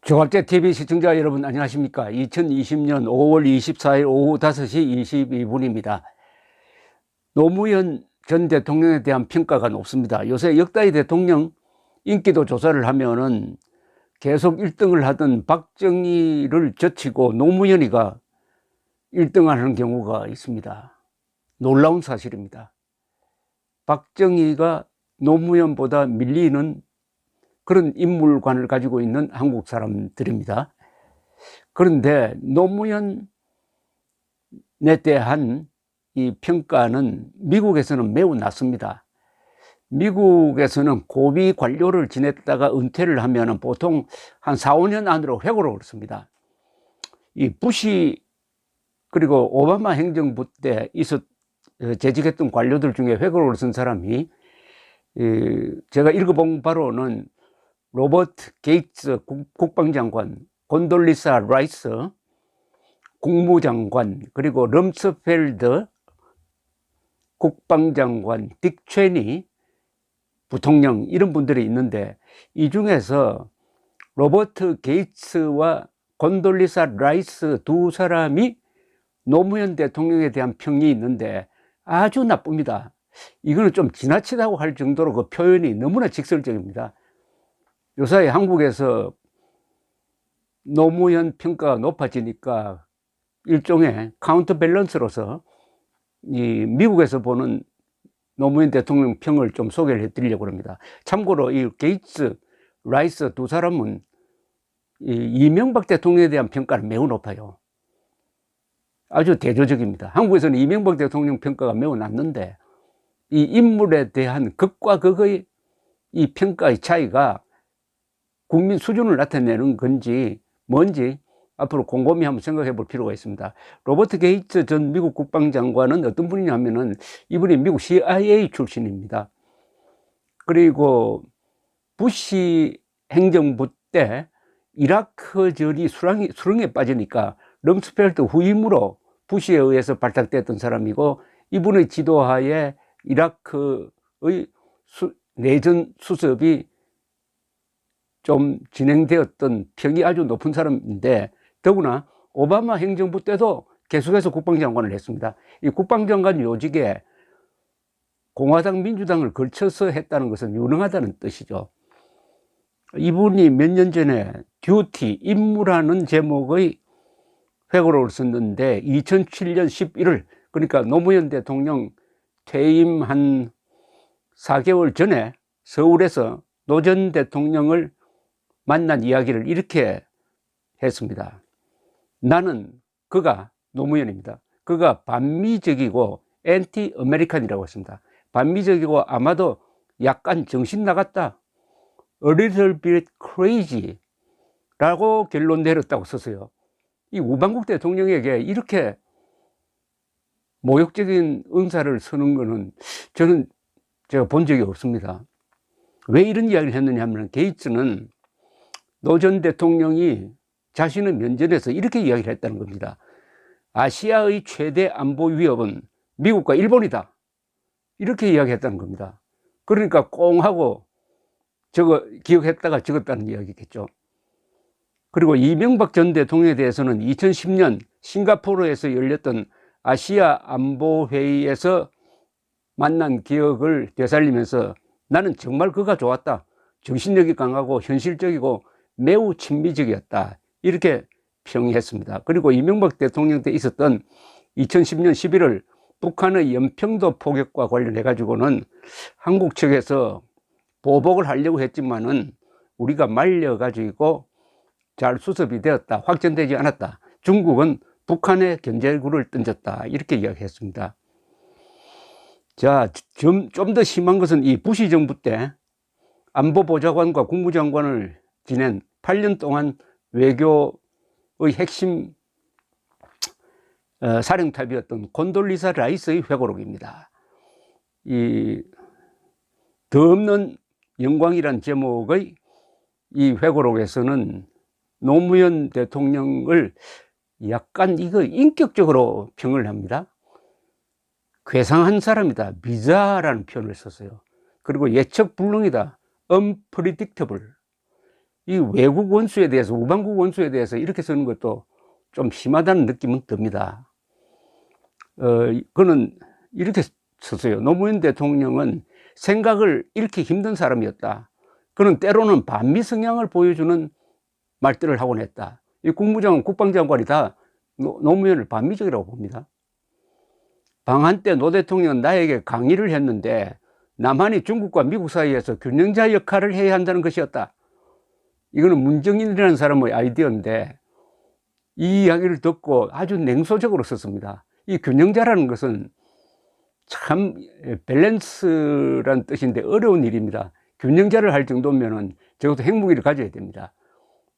조갑제 TV 시청자 여러분 안녕하십니까? 2020년 5월 24일 오후 5시 22분입니다. 노무현 전 대통령에 대한 평가가 높습니다. 요새 역다의 대통령 인기도 조사를 하면은 계속 1등을 하던 박정희를 제치고 노무현이가 1등을 하는 경우가 있습니다. 놀라운 사실입니다. 박정희가 노무현보다 밀리는 그런 인물관을 가지고 있는 한국 사람들입니다. 그런데 노무현에 대한 이 평가는 미국에서는 매우 낮습니다. 미국에서는 고위 관료를 지냈다가 은퇴를 하면 보통 한 4, 5년 안으로 회고를 그렇습니다. 이 부시 그리고 오바마 행정부 때 재직했던 관료들 중에 회고를 쓴 사람이 제가 읽어본 바로는 로버트 게이츠 국방장관, 곤돌리사 라이스 국무장관, 그리고 럼스펠드 국방장관, 딕 체니 부통령, 이런 분들이 있는데, 이 중에서 로버트 게이츠와 곤돌리사 라이스 두 사람이 노무현 대통령에 대한 평이 있는데 아주 나쁩니다. 이거는 좀 지나치다고 할 정도로 그 표현이 너무나 직설적입니다. 요사이 한국에서 노무현 평가가 높아지니까 일종의 카운터 밸런스로서 이 미국에서 보는 노무현 대통령 평을 좀 소개를 해드리려고 합니다. 참고로 이 게이츠, 라이스 두 사람은 이명박 대통령에 대한 평가는 매우 높아요. 아주 대조적입니다. 한국에서는 이명박 대통령 평가가 매우 낮는데 이 인물에 대한 극과 극의 이 평가의 차이가 국민 수준을 나타내는 건지 뭔지 앞으로 곰곰이 한번 생각해 볼 필요가 있습니다. 로버트 게이츠 전 미국 국방장관은 어떤 분이냐 하면은 이분이 미국 CIA 출신입니다. 그리고 부시 행정부 때 이라크전이 수렁에 빠지니까 럼스펠트 후임으로 부시에 의해서 발탁됐던 사람이고, 이분의 지도하에 이라크의 내전 수습이 좀 진행되었던 평이 아주 높은 사람인데, 더구나 오바마 행정부 때도 계속해서 국방장관을 했습니다. 이 국방장관 요직에 공화당, 민주당을 걸쳐서 했다는 것은 유능하다는 뜻이죠. 이분이 몇 년 전에 듀티, 임무라는 제목의 회고록을 썼는데 2007년 11월, 그러니까 노무현 대통령 퇴임 한 4개월 전에 서울에서 노 전 대통령을 만난 이야기를 이렇게 했습니다. 나는 그가, 노무현입니다. 그가 반미적이고 엔티 아메리칸이라고 했습니다. 반미적이고 아마도 약간 정신 나갔다, a little bit crazy 라고 결론 내렸다고 썼어요. 이 우방국 대통령에게 이렇게 모욕적인 응사를 쓰는 거는 제가 본 적이 없습니다. 왜 이런 이야기를 했느냐 하면, 게이츠는 노 전 대통령이 자신의 면전에서 이렇게 이야기를 했다는 겁니다. 아시아의 최대 안보 위협은 미국과 일본이다, 이렇게 이야기했다는 겁니다. 그러니까 꽁 하고 기억했다가 적었다는 이야기겠죠. 그리고 이명박 전 대통령에 대해서는 2010년 싱가포르에서 열렸던 아시아 안보회의에서 만난 기억을 되살리면서 나는 정말 그가 좋았다, 정신력이 강하고 현실적이고 매우 친미적이었다, 이렇게 평했습니다. 그리고 이명박 대통령 때 있었던 2010년 11월 북한의 연평도 포격과 관련해 가지고는 한국 측에서 보복을 하려고 했지만은 우리가 말려 가지고 잘 수습이 되었다, 확전되지 않았다, 중국은 북한에 견제구를 던졌다, 이렇게 이야기했습니다. 자, 좀 더 심한 것은 이 부시 정부 때 안보보좌관과 국무장관을 지낸 8년 동안 외교의 핵심 사령탑이었던 곤돌리사 라이스의 회고록입니다. 이 더 없는 영광이란 제목의 이 회고록에서는 노무현 대통령을 약간 인격적으로 평을 합니다. 괴상한 사람이다, 비자라는 표현을 썼어요. 그리고 예측 불능이다, unpredictable. 이 외국 원수에 대해서, 우방국 원수에 대해서 이렇게 쓰는 것도 좀 심하다는 느낌은 듭니다. 그는 이렇게 썼어요. 노무현 대통령은 생각을 잃기 힘든 사람이었다. 그는 때로는 반미 성향을 보여주는 말들을 하곤 했다. 이 국무장관, 국방장관이 다 노무현을 반미적이라고 봅니다. 방한 때 노 대통령은 나에게 강의를 했는데 남한이 중국과 미국 사이에서 균형자 역할을 해야 한다는 것이었다. 이거는 문정인이라는 사람의 아이디어인데 이 이야기를 듣고 아주 냉소적으로 썼습니다. 이 균형자라는 것은 참 밸런스란 뜻인데 어려운 일입니다. 균형자를 할 정도면은 적어도 핵무기를 가져야 됩니다.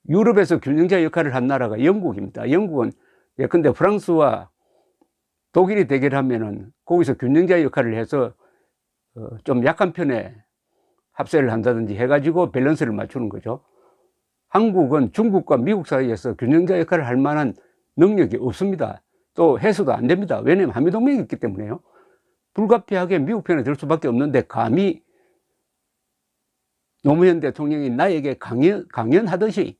유럽에서 균형자 역할을 한 나라가 영국입니다. 영국은 예컨대 프랑스와 독일이 대결하면은 거기서 균형자 역할을 해서 좀 약한 편에 합세를 한다든지 해가지고 밸런스를 맞추는 거죠. 한국은 중국과 미국 사이에서 균형자 역할을 할 만한 능력이 없습니다. 또 해서도 안 됩니다. 왜냐하면 한미동맹이 있기 때문에요. 불가피하게 미국 편에 들 수밖에 없는데 감히 노무현 대통령이 나에게 강연하듯이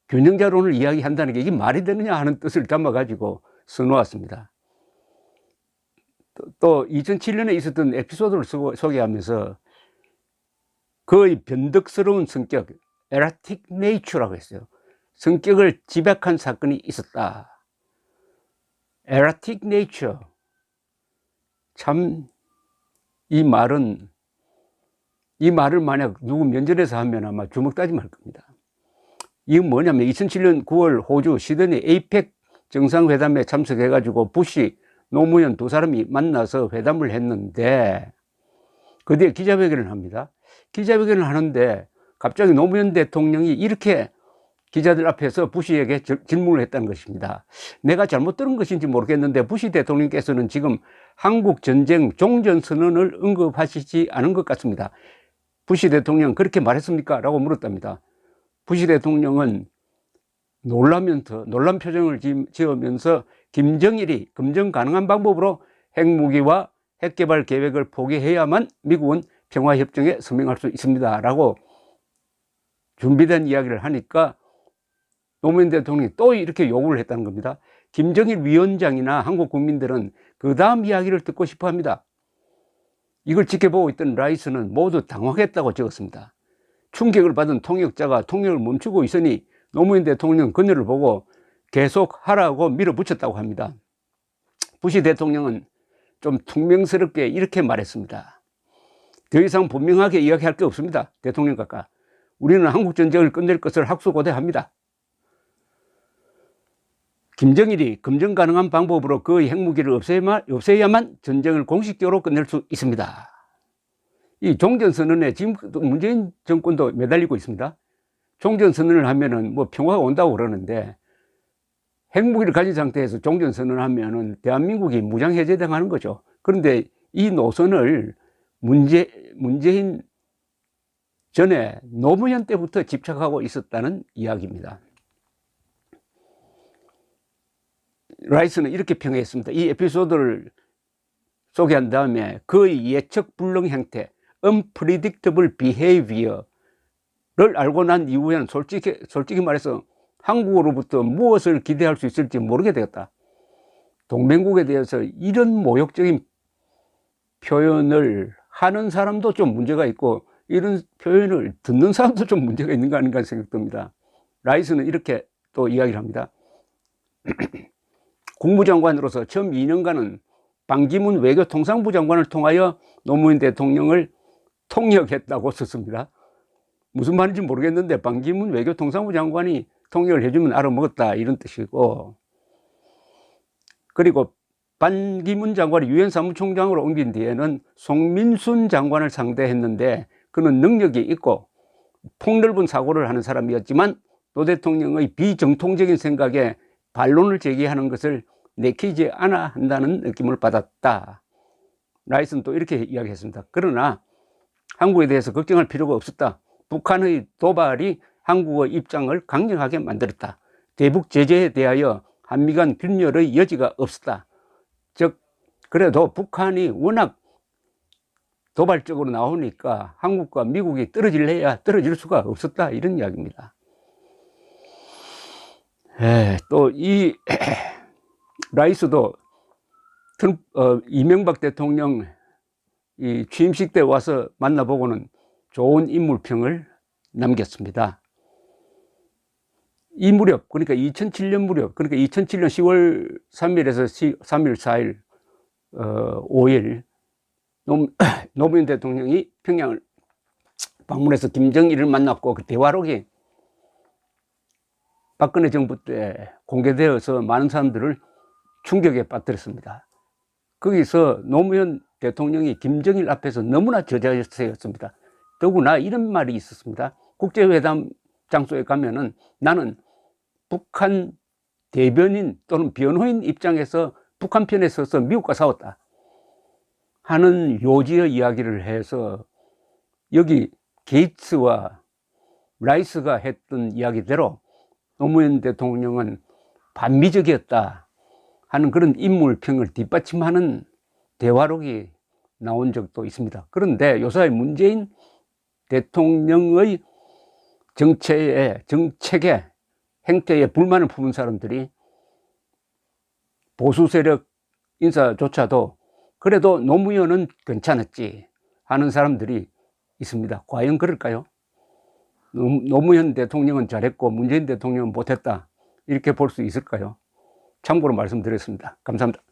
균형자론을 이야기한다는 게 이게 말이 되느냐 하는 뜻을 담아가지고 써놓았습니다. 또 2007년에 있었던 에피소드를 소개하면서 거의 변덕스러운 성격, erratic nature라고 했어요. 성격을 집약한 사건이 있었다. erratic nature. 참, 이 말을 만약 누구 면전에서 하면 아마 주먹다짐할 겁니다. 이건 뭐냐면 2007년 9월 호주 시드니 에이펙 정상회담에 참석해가지고 부시, 노무현 두 사람이 만나서 회담을 했는데 그 뒤에 기자회견을 합니다. 기자회견을 하는데 갑자기 노무현 대통령이 이렇게 기자들 앞에서 부시에게 질문을 했다는 것입니다. 내가 잘못 들은 것인지 모르겠는데 부시 대통령께서는 지금 한국 전쟁 종전선언을 언급하시지 않은 것 같습니다. 부시 대통령 그렇게 말했습니까? 라고 물었답니다. 부시 대통령은 놀란 표정을 지으면서 김정일이 금전 가능한 방법으로 핵무기와 핵개발 계획을 포기해야만 미국은 평화협정에 서명할 수 있습니다. 라고 준비된 이야기를 하니까 노무현 대통령이 또 이렇게 요구를 했다는 겁니다. 김정일 위원장이나 한국 국민들은 그 다음 이야기를 듣고 싶어 합니다. 이걸 지켜보고 있던 라이스는 모두 당황했다고 적었습니다. 충격을 받은 통역자가 통역을 멈추고 있으니 노무현 대통령 그녀를 보고 계속 하라고 밀어붙였다고 합니다. 부시 대통령은 좀 퉁명스럽게 이렇게 말했습니다. 더 이상 분명하게 이야기할 게 없습니다. 대통령 각하. 우리는 한국 전쟁을 끝낼 것을 학수고대합니다. 김정일이 금전 가능한 방법으로 그의 핵무기를 없애야만 전쟁을 공식적으로 끝낼 수 있습니다. 이 종전선언에 지금 문재인 정권도 매달리고 있습니다. 종전선언을 하면은 뭐 평화가 온다고 그러는데 핵무기를 가진 상태에서 종전선언을 하면은 대한민국이 무장해제당하는 거죠. 그런데 이 노선을 문재인 전에 노무현 때부터 집착하고 있었다는 이야기입니다. 라이스는 이렇게 평했습니다. 이 에피소드를 소개한 다음에 그의 예측 불능 형태, unpredictable behavior를 알고 난 이후에는 솔직히 말해서 한국으로부터 무엇을 기대할 수 있을지 모르게 되었다. 동맹국에 대해서 이런 모욕적인 표현을 하는 사람도 좀 문제가 있고 이런 표현을 듣는 사람도 좀 문제가 있는 거 아닌가 생각됩니다. 라이스는 이렇게 또 이야기를 합니다. 국무장관으로서 처음 2년간은 반기문 외교통상부 장관을 통하여 노무현 대통령을 통역했다고 썼습니다. 무슨 말인지 모르겠는데 반기문 외교통상부 장관이 통역을 해주면 알아먹었다 이런 뜻이고, 그리고 반기문 장관이 유엔 사무총장으로 옮긴 뒤에는 송민순 장관을 상대했는데 그는 능력이 있고 폭넓은 사고를 하는 사람이었지만 노 대통령의 비정통적인 생각에 반론을 제기하는 것을 내키지 않아 한다는 느낌을 받았다. 라이스는 또 이렇게 이야기했습니다. 그러나 한국에 대해서 걱정할 필요가 없었다. 북한의 도발이 한국의 입장을 강경하게 만들었다. 대북 제재에 대하여 한미 간 균열의 여지가 없었다. 즉 그래도 북한이 워낙 도발적으로 나오니까 한국과 미국이 떨어질래야 떨어질 수가 없었다, 이런 이야기입니다. 또 이 라이스도 이명박 대통령 이 취임식 때 와서 만나보고는 좋은 인물평을 남겼습니다. 이 무렵, 그러니까 2007년 무렵, 그러니까 2007년 10월 3일에서 3일, 4일, 5일 노무현 대통령이 평양을 방문해서 김정일을 만났고, 그 대화록이 박근혜 정부 때 공개되어서 많은 사람들을 충격에 빠뜨렸습니다. 거기서 노무현 대통령이 김정일 앞에서 너무나 저자세였습니다. 더구나 이런 말이 있었습니다. 국제회담 장소에 가면은 나는 북한 대변인 또는 변호인 입장에서 북한 편에 서서 미국과 싸웠다 하는 요지의 이야기를 해서, 여기 게이츠와 라이스가 했던 이야기대로 노무현 대통령은 반미적이었다 하는 그런 인물평을 뒷받침하는 대화록이 나온 적도 있습니다. 그런데 요새 문재인 대통령의 정책에 행태에 불만을 품은 사람들이, 보수 세력 인사조차도 그래도 노무현은 괜찮았지 하는 사람들이 있습니다. 과연 그럴까요? 노무현 대통령은 잘했고 문재인 대통령은 못했다, 이렇게 볼 수 있을까요? 참고로 말씀드렸습니다. 감사합니다.